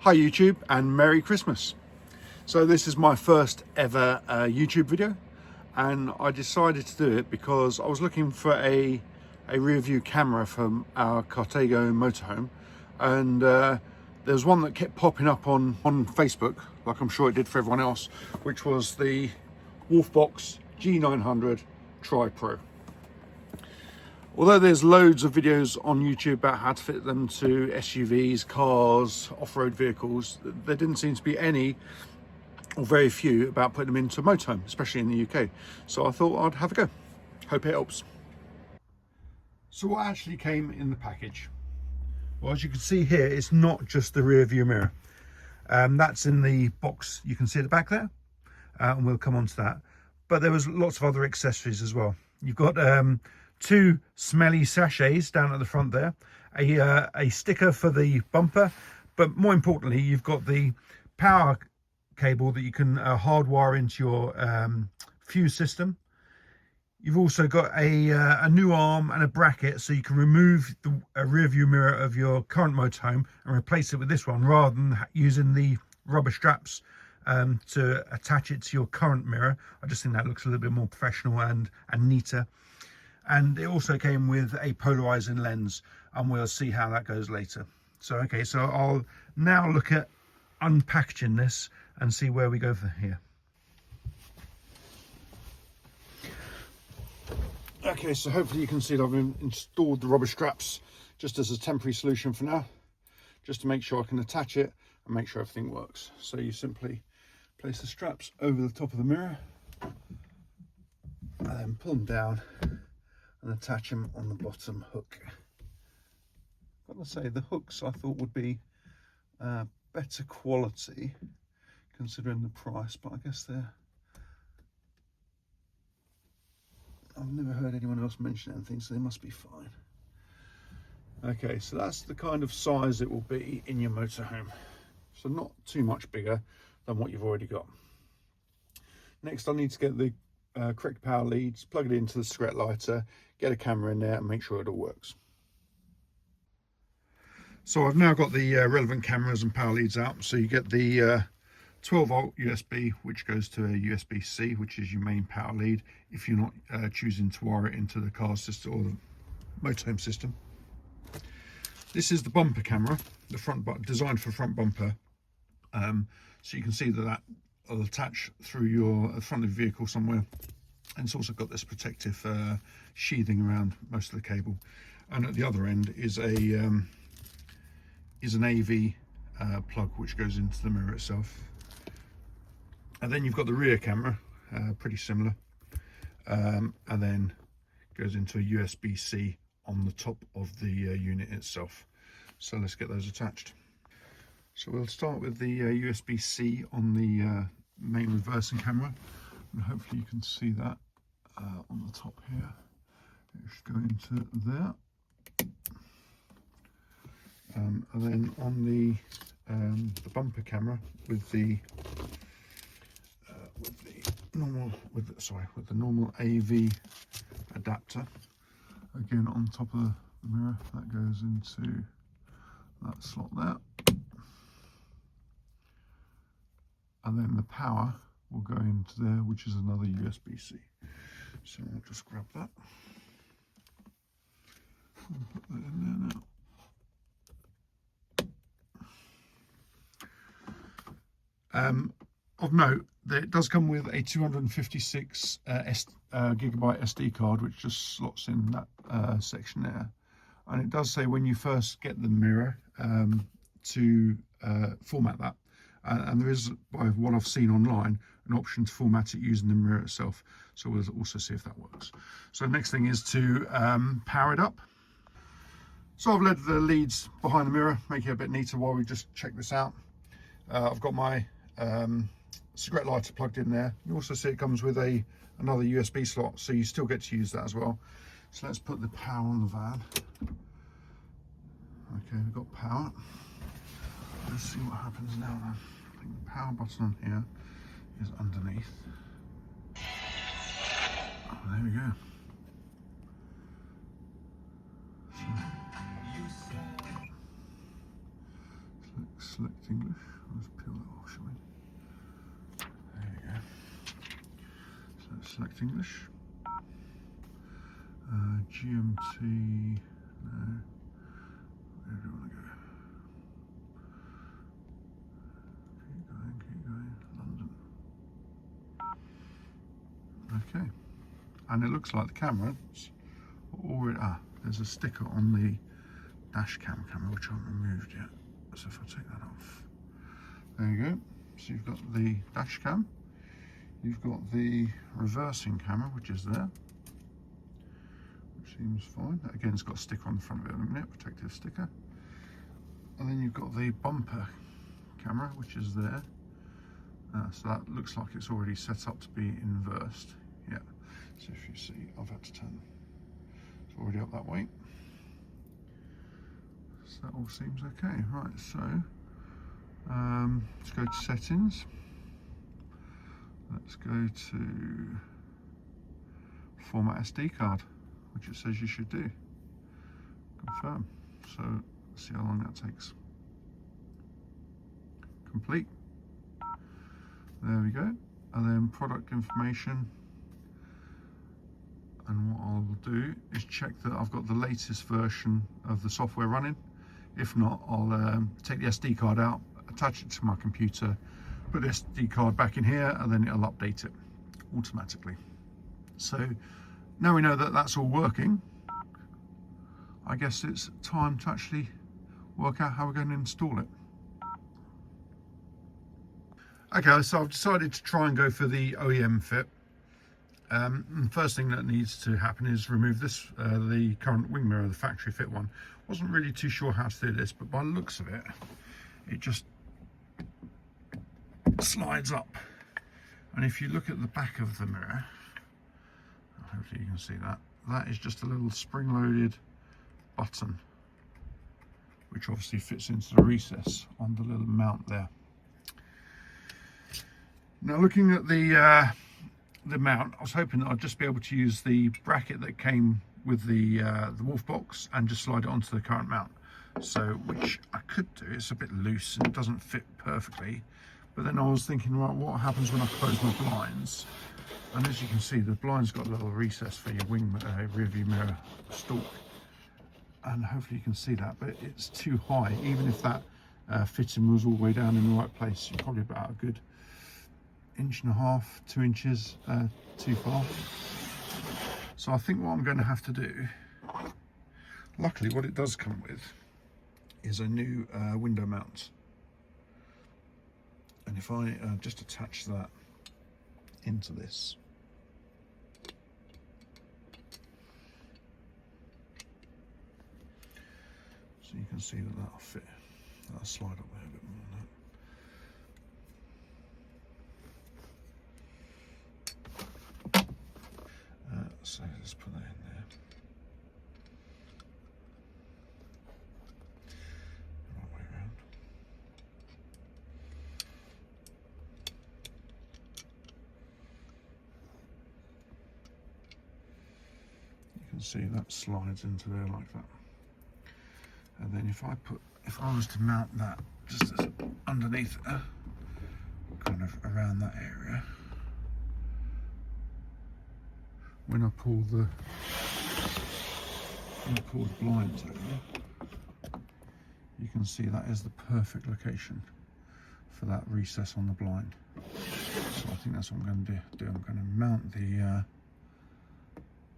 Hi YouTube and Merry Christmas. So this is my first ever YouTube video, and I decided to do it because I was looking for a rear view camera from our Carthago motorhome, and there's one that kept popping up on Facebook, like I'm sure it did for everyone else, which was the Wolfbox G900 Tri Pro. Although there's loads of videos on YouTube about how to fit them to SUVs, cars, off-road vehicles, there didn't seem to be any, or very few, about putting them into a motorhome, especially in the UK. So I thought I'd have a go. Hope it helps. So what actually came in the package? Well, as you can see here, it's not just the rear view mirror. That's in the box. You can see at the back there, and we'll come on to that. But there was lots of other accessories as well. You've got two smelly sachets down at the front there, a sticker for the bumper, but more importantly, you've got the power cable that you can hardwire into your fuse system. You've also got a new arm and a bracket, so you can remove the rear view mirror of your current motorhome and replace it with this one, rather than using the rubber straps to attach it to your current mirror. I just think that looks a little bit more professional and neater. And it also came with a polarizing lens, and we'll see how that goes later. So okay, so I'll now look at unpackaging this and see where we go from here. Okay, so hopefully you can see that I've installed the rubber straps just as a temporary solution for now, just to make sure I can attach it and make sure everything works. So you simply place the straps over the top of the mirror and then pull them down and attach them on the bottom hook. I've got to say, the hooks I thought would be better quality considering the price, but I guess I've never heard anyone else mention anything, so they must be fine. Okay, so that's the kind of size it will be in your motorhome, so not too much bigger than what you've already got. Next, I need to get the correct power leads, plug it into the cigarette lighter, get a camera in there and make sure it all works. So I've now got the relevant cameras and power leads out. So you get the 12 volt USB, which goes to a USB-C, which is your main power lead if you're not choosing to wire it into the car system or the motorhome system. This is the bumper camera, the front designed for front bumper. So you can see that will attach through your front of the vehicle somewhere, and it's also got this protective sheathing around most of the cable. And at the other end is an AV plug which goes into the mirror itself. And then you've got the rear camera, pretty similar, and then goes into a USB-C on the top of the unit itself. So let's get those attached. So we'll start with the USB-C on the main reversing camera, and hopefully you can see that on the top here. It should go into there. And then on the bumper camera with the normal AV adapter, again on top of the mirror, that goes into that slot there. And then the power will go into there, which is another USB-C. So I'll just grab that and put that in there now. Of note that it does come with a 256 gigabyte SD card, which just slots in that section there. And it does say when you first get the mirror to format that. And there is, by what I've seen online, an option to format it using the mirror itself. So we'll also see if that works. So the next thing is to power it up. So I've led the leads behind the mirror, make it a bit neater while we just check this out. I've got my cigarette lighter plugged in there. You also see it comes with another USB slot, so you still get to use that as well. So let's put the power on the van. Okay, we've got power. Let's see what happens now then. I think the power button on here is underneath. Oh, there we go. So, select English. Let's peel that off, shall we? There we go. So select English. GMT, no. Where do we want to go? Keep going, London. Okay. And it looks like the camera's already, there's a sticker on the dash cam camera which I haven't removed yet. So if I take that off, there you go. So you've got the dash cam, you've got the reversing camera which is there, which seems fine. That again, it's got a sticker on the front of it in a minute, protective sticker. And then you've got the bumper camera which is there. So that looks like it's already set up to be inversed. Yeah. So if you see, I've had to turn. It's already up that way. So that all seems okay. Right, so let's go to settings. Let's go to format SD card, which it says you should do. Confirm. So let's see how long that takes. Complete. There we go. And then product information. And what I'll do is check that I've got the latest version of the software running. If not, I'll take the SD card out, attach it to my computer, put the SD card back in here, and then it'll update it automatically. So now we know that that's all working, I guess it's time to actually work out how we're going to install it. Okay, so I've decided to try and go for the OEM fit. The first thing that needs to happen is remove this, the current wing mirror, the factory fit one. Wasn't really too sure how to do this, but by the looks of it, it just slides up. And if you look at the back of the mirror, hopefully you can see that, that is just a little spring-loaded button, which obviously fits into the recess on the little mount there. Now looking at the mount, I was hoping that I'd just be able to use the bracket that came with the Wolfbox and just slide it onto the current mount. So, which I could do. It's a bit loose and it doesn't fit perfectly. But then I was thinking, right, what happens when I close my blinds? And as you can see, the blind's got a little recess for your wing rear view mirror stalk. And hopefully you can see that, but it's too high. Even if that fitting was all the way down in the right place, you're probably about a good 1.5 to 2 inches too far. So I think what I'm going to have to do, luckily what it does come with is a new window mount. And if I just attach that into this, so you can see that that'll fit, that'll slide up there a bit more than that. So let's put that in there. Right way around. You can see that slides into there like that. And then if I was to mount that just as underneath kind of around that area, when I pull the blinds over, you can see that is the perfect location for that recess on the blind. So I think that's what I'm going to do. I'm going to mount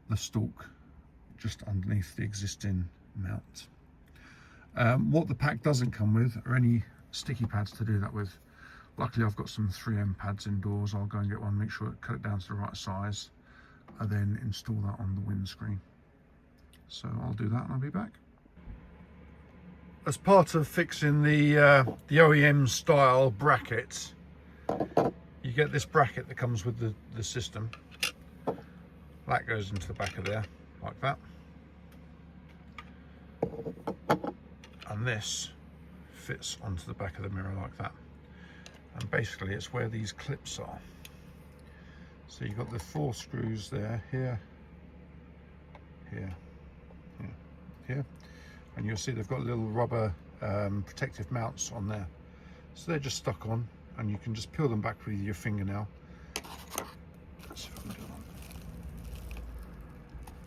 the stalk just underneath the existing mount. What the pack doesn't come with are any sticky pads to do that with. Luckily I've got some 3M pads indoors. I'll go and get one, make sure cut it down to the right size, and then install that on the windscreen. So I'll do that and I'll be back. As part of fixing the OEM style bracket, you get this bracket that comes with the system. That goes into the back of there, like that. And this fits onto the back of the mirror like that. And basically it's where these clips are. So you've got the 4 screws there, here, here, and you'll see they've got little rubber protective mounts on there. So they're just stuck on, and you can just peel them back with your fingernail. Let's see if I can do one.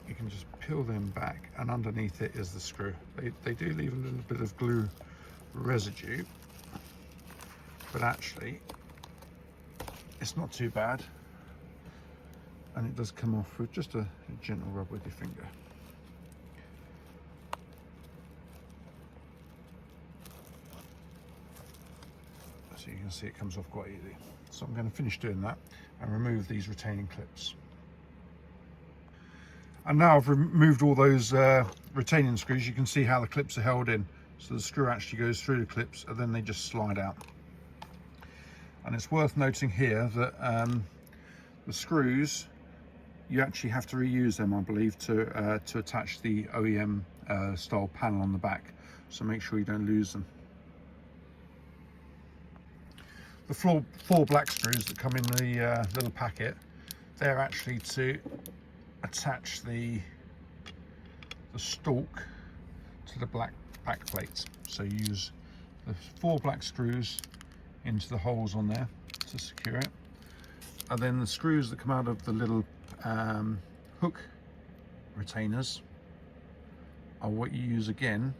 You can just peel them back, and underneath it is the screw. They do leave a little bit of glue residue, but actually it's not too bad, and it does come off with just a gentle rub with your finger. So you can see it comes off quite easy. So I'm going to finish doing that and remove these retaining clips. And now I've removed all those retaining screws. You can see how the clips are held in. So the screw actually goes through the clips and then they just slide out. And it's worth noting here that the screws, you actually have to reuse them, I believe, to attach the OEM style panel on the back. So make sure you don't lose them. The four black screws that come in the little packet, they're actually to attach the stalk to the black back plates. So you use the 4 black screws into the holes on there to secure it, and then the screws that come out of the little hook retainers are what you use again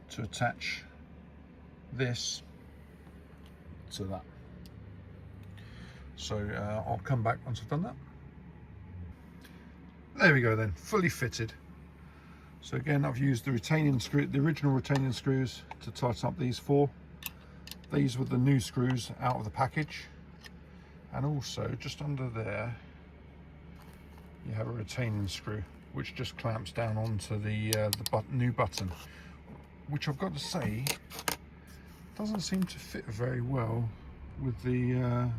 to attach this to that. So I'll come back once I've done that. There we go then, fully fitted. So again, I've used the retaining screw, the original retaining screws to tighten up these 4. These were the new screws out of the package, and also just under there you have a retaining screw which just clamps down onto the new button, which I've got to say doesn't seem to fit very well with the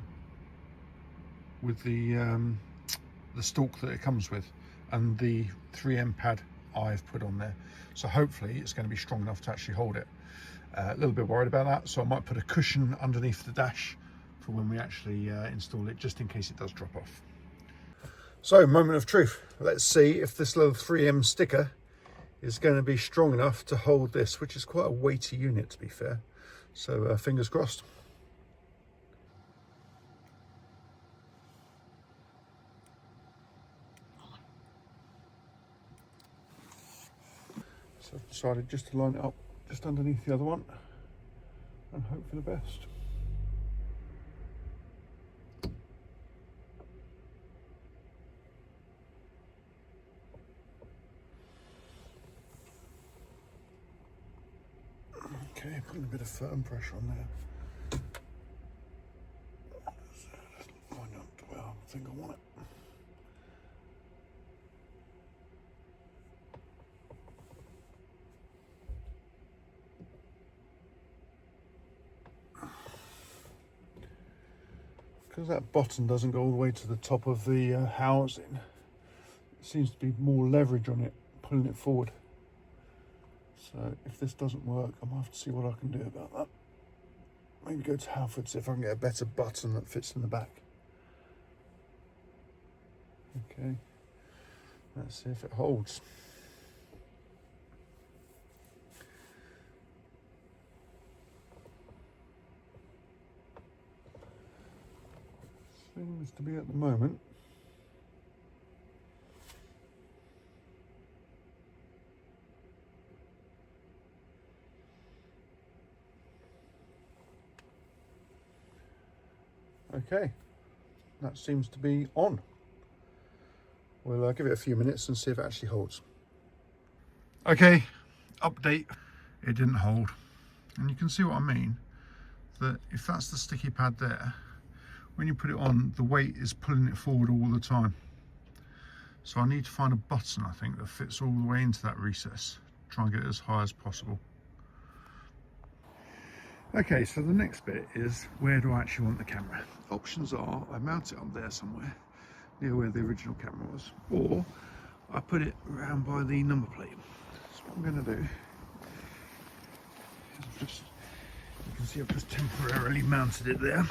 stalk that it comes with and the 3M pad I've put on there. So hopefully it's going to be strong enough to actually hold it. A little bit worried about that, so I might put a cushion underneath the dash for when we actually install it, just in case it does drop off. So, moment of truth. Let's see if this little 3M sticker is going to be strong enough to hold this, which is quite a weighty unit, to be fair. So fingers crossed. So I've decided just to line it up just underneath the other one and hope for the best. Okay, putting a bit of firm pressure on there. Just line it up to where I think I want it. Because that bottom doesn't go all the way to the top of the housing, it seems to be more leverage on it, pulling it forward. So if this doesn't work, I might have to see what I can do about that. Maybe go to Halford, see if I can get a better button that fits in the back. Okay, let's see if it holds. Seems to be at the moment. Okay, that seems to be on. We'll give it a few minutes and see if it actually holds. Okay, update. It didn't hold. And you can see what I mean, that if that's the sticky pad there, when you put it on, the weight is pulling it forward all the time. So I need to find a button, I think, that fits all the way into that recess. Try and get it as high as possible. Okay, so the next bit is, where do I actually want the camera? Options are, I mount it up there somewhere, near where the original camera was, or I put it around by the number plate. So what I'm going to do is you can see I've just temporarily mounted it there.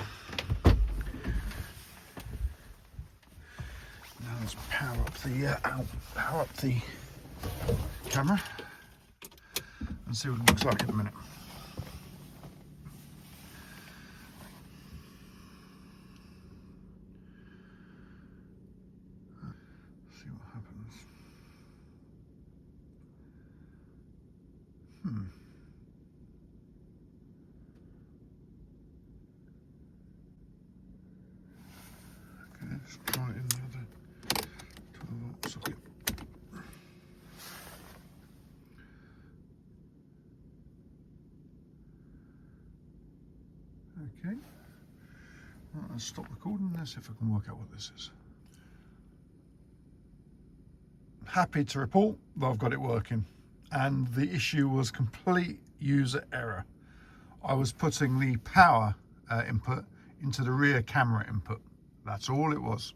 Now let's power up the camera and see what it looks like in a minute. Let's stop recording. Let's see if I can work out what this is. Happy to report that I've got it working, and the issue was complete user error. I was putting the power input into the rear camera input. That's all it was.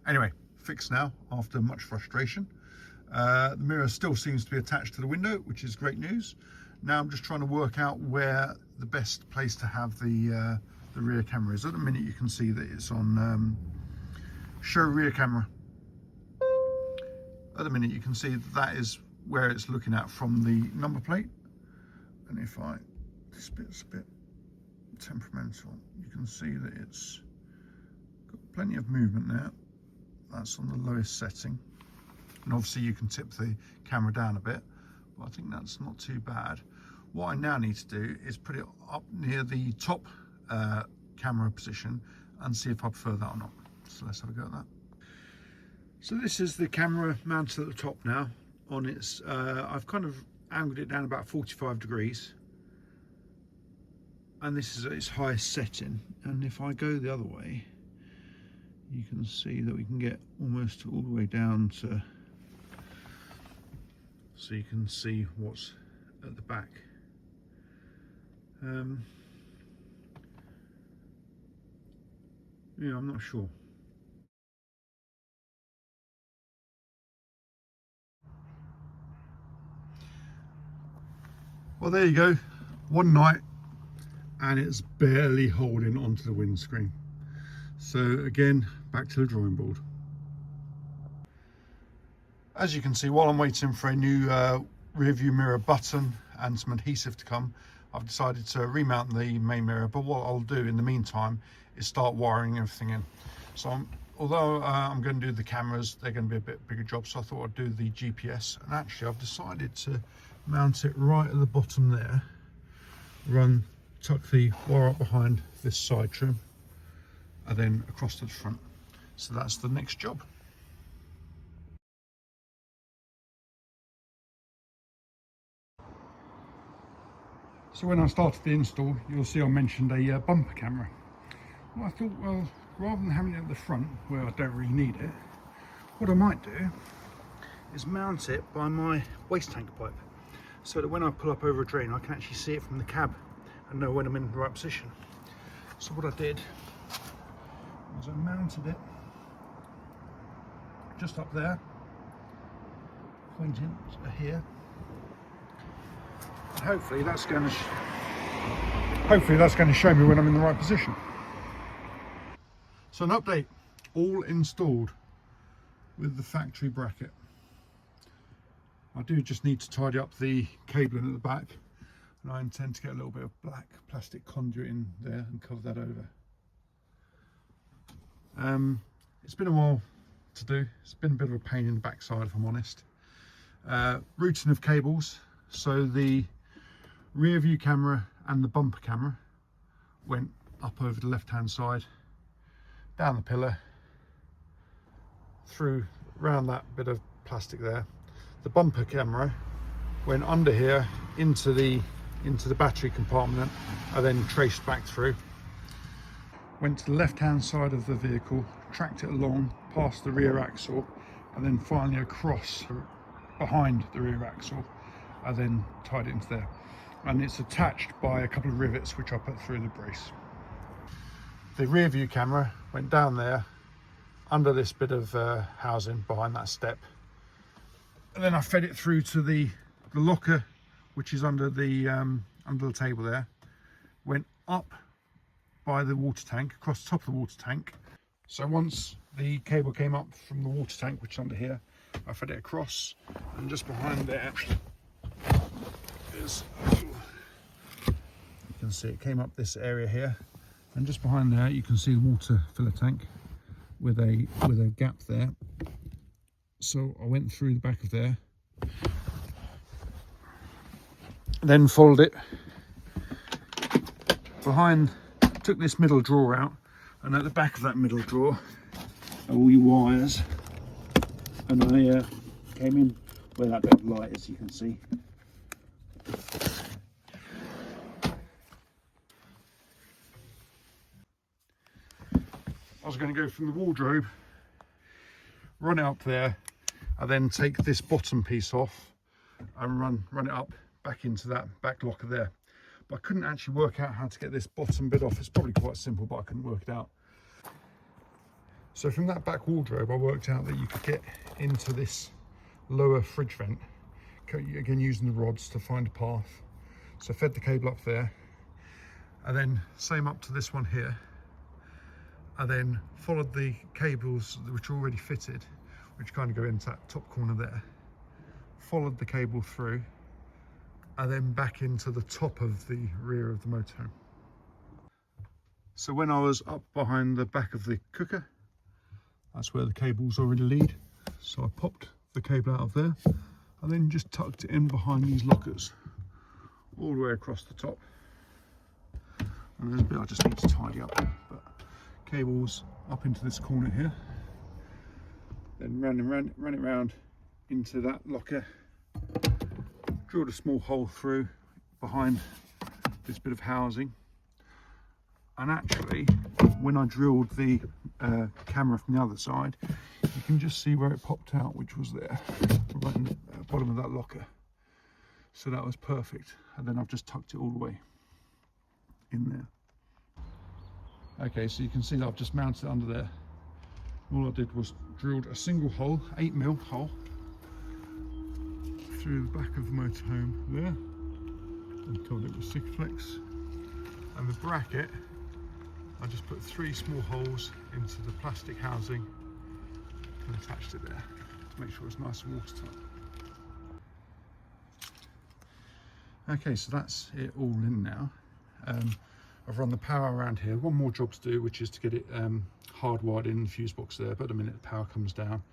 Anyway, fixed now after much frustration. The mirror still seems to be attached to the window, which is great news. Now I'm just trying to work out where the best place to have the rear camera is. At the minute you can see that it's on show rear camera. At the minute you can see that is where it's looking at from the number plate. And if this bit's a bit temperamental, you can see that it's got plenty of movement there. That's on the lowest setting. And obviously you can tip the camera down a bit, but I think that's not too bad. What I now need to do is put it up near the top camera position and see if I prefer that or not. So let's have a go at that. So this is the camera mounted at the top now. On its, I've kind of angled it down about 45 degrees. And this is at its highest setting. And if I go the other way, you can see that we can get almost all the way down to, so you can see what's at the back. Yeah, I'm not sure. Well, there you go. One night and it's barely holding onto the windscreen. So again, back to the drawing board. As you can see, while I'm waiting for a new rear view mirror button and some adhesive to come, I've decided to remount the main mirror. But what I'll do in the meantime is start wiring everything in. So although I'm going to do the cameras, they're going to be a bit bigger job, so I thought I'd do the GPS. And actually I've decided to mount it right at the bottom there, tuck the wire up behind this side trim and then across to the front. So that's the next job. So when I started the install, you'll see I mentioned a bumper camera. Well, I thought, well, rather than having it at the front where I don't really need it, what I might do is mount it by my waste tank pipe, so that when I pull up over a drain I can actually see it from the cab and know when I'm in the right position. So what I did was I mounted it just up there, pointing here. And hopefully that's going to show me when I'm in the right position. So an update, all installed with the factory bracket. I do just need to tidy up the cabling at the back, and I intend to get a little bit of black plastic conduit in there and cover that over. It's been a while to do. It's been a bit of a pain in the backside, if I'm honest. Routing of cables. So the rear view camera and the bumper camera went up over the left hand side, down the pillar, through around that bit of plastic there. The bumper camera went under here into the battery compartment and then traced back through. Went to the left hand side of the vehicle, tracked it along past the rear axle, and then finally across behind the rear axle, and then tied it into there. And it's attached by a couple of rivets which I put through the brace. The rear view camera went down there under this bit of housing behind that step, and then I fed it through to the locker which is under the table there. Went up by the water tank, across the top of the water tank. So once the cable came up from the water tank, which is under here, I fed it across, and just behind there is, you can see it came up this area here, and just behind there you can see the water filler tank with a gap there. So I went through the back of there, then followed it behind, took this middle drawer out, and at the back of that middle drawer are all your wires, and I came in where that bit of light is, you can see. was going to go from the wardrobe, run it up there, and then take this bottom piece off and run it up back into that back locker there. But I couldn't actually work out how to get this bottom bit off. It's probably quite simple, but I couldn't work it out. So from that back wardrobe, I worked out that you could get into this lower fridge vent, again using the rods to find a path. So I fed the cable up there, and then same up to this one here, and then followed the cables which are already fitted, which kind of go into that top corner there, followed the cable through, and then back into the top of the rear of the motorhome. So when I was up behind the back of the cooker, that's where the cables already lead. So I popped the cable out of there and then just tucked it in behind these lockers all the way across the top. And there's a bit I just need to tidy up, but cables up into this corner here, then ran it round into that locker, drilled a small hole through behind this bit of housing. And actually, when I drilled the camera from the other side, you can just see where it popped out, which was there, right in the bottom of that locker. So that was perfect. And then I've just tucked it all the way in there. Okay, so you can see that I've just mounted it under there. All I did was drilled a single hole, 8mm hole, through the back of the motorhome there, and covered it with Sikaflex. And the bracket, I just put 3 small holes into the plastic housing and attached it there to make sure it's nice and watertight. Okay, so that's it all in now. I've run the power around here. One more job to do, which is to get it hardwired in the fuse box there, but at the minute the power comes down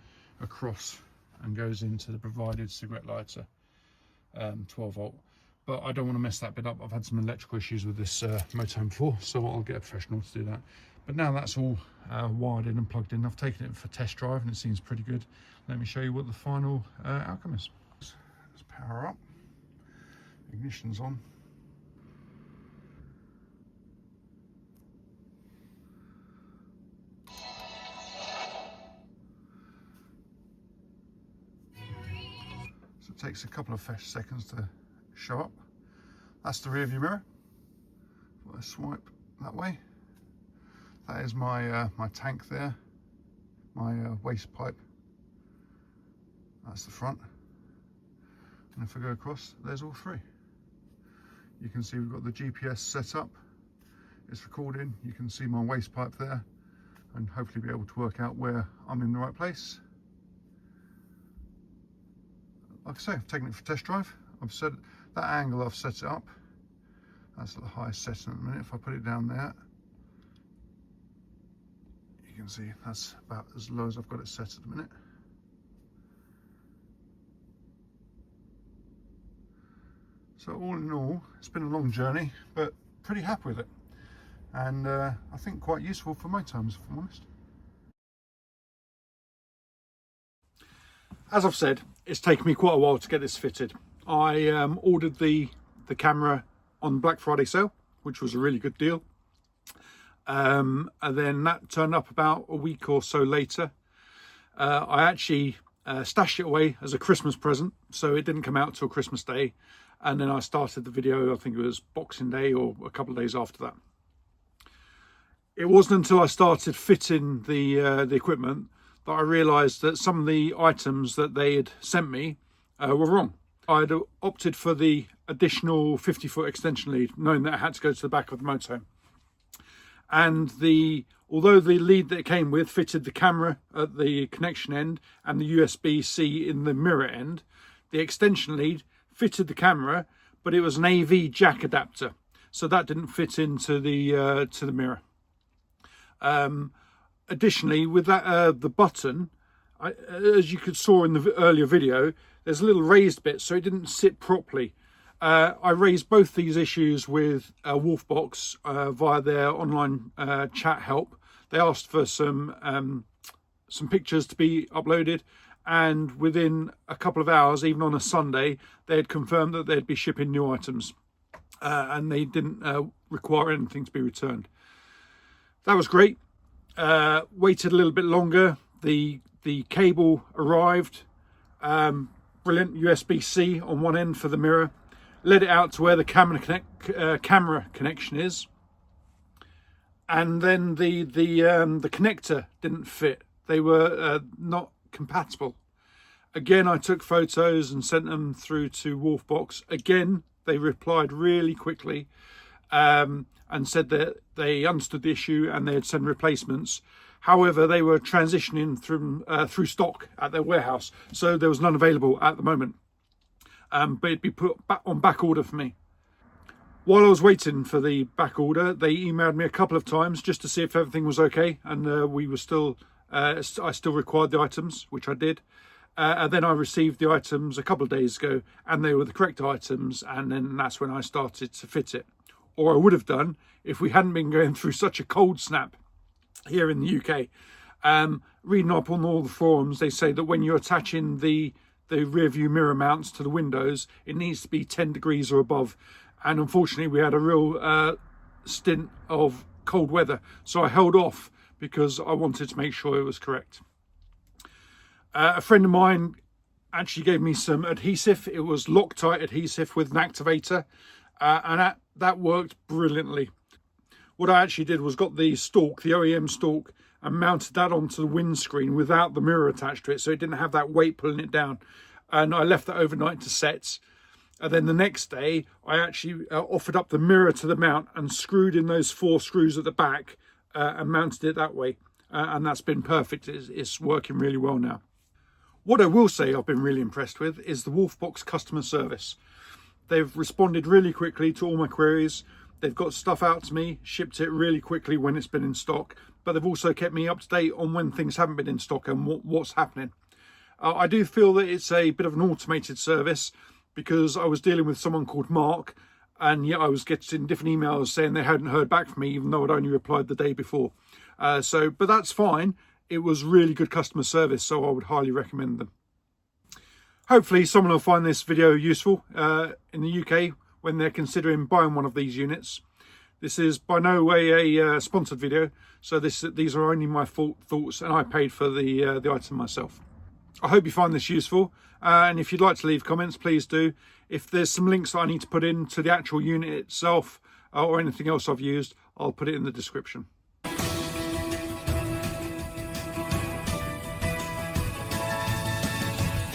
across and goes into the provided cigarette lighter, 12 volt. But I don't want to mess that bit up. I've had some electrical issues with this motorhome before, so I'll get a professional to do that. But now that's all wired in and plugged in, I've taken it for test drive and it seems pretty good. Let me show you what the final outcome is. Let's power up, ignition's on. So it takes a couple of seconds to show up. That's the rear view mirror. If I swipe that way, that is my my tank there, my waste pipe. That's the front. And if I go across, there's all 3. You can see we've got the GPS set up. It's recording. You can see my waste pipe there, and hopefully be able to work out where I'm in the right place. Like I say, I've taken it for test drive. I've set that angle, I've set it up. That's the highest setting at the minute. If I put it down there, you can see that's about as low as I've got it set at the minute. So all in all, it's been a long journey, but pretty happy with it. And I think quite useful for motorhomes, if I'm honest. As I've said, it's taken me quite a while to get this fitted. I ordered the camera on Black Friday sale, which was a really good deal. And then that turned up about a week or so later. I actually stashed it away as a Christmas present, so it didn't come out till Christmas Day. And then I started the video, I think it was Boxing Day or a couple of days after that. It wasn't until I started fitting the equipment that I realised that some of the items that they had sent me were wrong. I'd opted for the additional 50-foot extension lead, knowing that I had to go to the back of the motorhome. And although the lead that it came with fitted the camera at the connection end and the USB-C in the mirror end, the extension lead fitted the camera, but it was an AV jack adapter, so that didn't fit into the to the mirror. Additionally, with that the button, as you saw in the earlier video, there's a little raised bit, so it didn't sit properly. I raised both these issues with Wolfbox via their online chat help. They asked for some pictures to be uploaded, and within a couple of hours, even on a Sunday, they had confirmed that they'd be shipping new items, and they didn't require anything to be returned. That was great. Waited a little bit longer. The cable arrived. Brilliant USB-C on one end for the mirror. Led it out to where the camera connection is, and then the connector didn't fit. They were not compatible. Again, I took photos and sent them through to Wolfbox. Again, they replied really quickly and said that they understood the issue and they'd send replacements. However, they were transitioning through stock at their warehouse, so there was none available at the moment. But it'd be put back on back order for me. While I was waiting for the back order, they emailed me a couple of times just to see if everything was okay, and we were still, I still required the items, which I did. And then I received the items a couple of days ago, and they were the correct items, and then that's when I started to fit it. Or I would have done if we hadn't been going through such a cold snap here in the UK. Reading up on all the forums, they say that when you're attaching the rear view mirror mounts to the windows, it needs to be 10 degrees or above. And unfortunately, we had a real stint of cold weather. So I held off because I wanted to make sure it was correct. A friend of mine actually gave me some adhesive. It was Loctite adhesive with an activator. And that worked brilliantly. What I actually did was got the stalk, the OEM stalk, and mounted that onto the windscreen without the mirror attached to it, so it didn't have that weight pulling it down. And I left that overnight to set. And then the next day, I actually offered up the mirror to the mount and screwed in those 4 screws at the back and mounted it that way. And that's been perfect. It's working really well now. What I will say I've been really impressed with is the Wolfbox customer service. They've responded really quickly to all my queries. They've got stuff out to me, shipped it really quickly when it's been in stock, but they've also kept me up to date on when things haven't been in stock and what's happening. I do feel that it's a bit of an automated service because I was dealing with someone called Mark, and yet I was getting different emails saying they hadn't heard back from me, even though I'd only replied the day before. But that's fine. It was really good customer service, so I would highly recommend them. Hopefully someone will find this video useful in the UK when they're considering buying one of these units. This is by no way a sponsored video, so these are only my thoughts, and I paid for the item myself. I hope you find this useful, and if you'd like to leave comments, please do. If there's some links that I need to put into the actual unit itself or anything else I've used, I'll put it in the description.